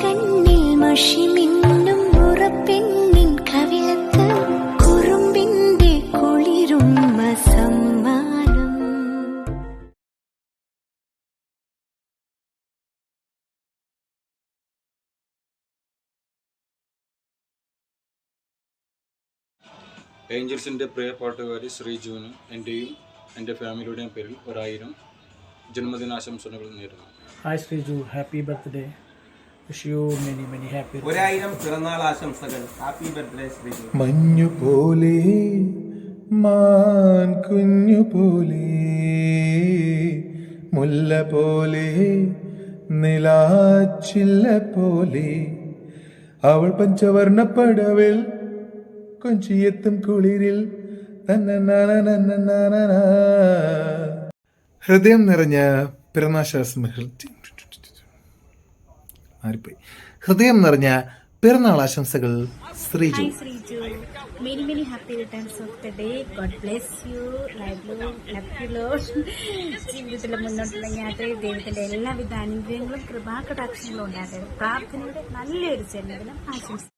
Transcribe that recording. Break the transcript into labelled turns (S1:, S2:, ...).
S1: കണ്ണിൽ മഷിമിന്നും മുറപ്പെണ്ണിൻ കവിളത്ത് കുറുമ്പിന്റെ കുളിരുമ്മ സമ്മാനം.
S2: ഏഞ്ചൽസിൻ്റെ പ്രിയ പാട്ടുകാരി ശ്രീജുവിന് എൻ്റെയും എൻ്റെ ഫാമിലിയുടെയും പേരിൽ 1000 ജന്മദിനാശംസകൾ നേരുന്നു.
S3: Hi Sreeju, happy birthday. Wish you many many happy.
S4: 1000 പിറന്നാൾ ആശംസകൾ. Happy birthday Sreeju.
S5: മഞ്ഞു പോലെ മാൻ കുഞ്ഞു പോലെ മുല്ല പോലെ നിലാച്ചില്ല പോലെ അവൾ പഞ്ചവർണ്ണപ്പടവിൽ കൊഞ്ചിയെത്തും കുളിരിൽ ഹൃദയം നിറഞ്ഞ പിറന്നാശാസങ്ങൾ ഹൃദയം നിറഞ്ഞ പിറന്നാൾ ആശംസകൾ Sreeju.
S6: Hi Sriju, many many happy returns of the day. God bless you. Live long. ജീവിതത്തിലെ മുന്നോട്ടുള്ള യാത്രയിൽ ദൈവത്തിന്റെ എല്ലാവിധ അനുഗ്രഹങ്ങളും കൃപാകടാക്ഷങ്ങളും ഉണ്ടാകട്ടെ. പ്രാർത്ഥനയുടെ നല്ലൊരു ജന്മദിനം ആശംസിക്കുന്നു.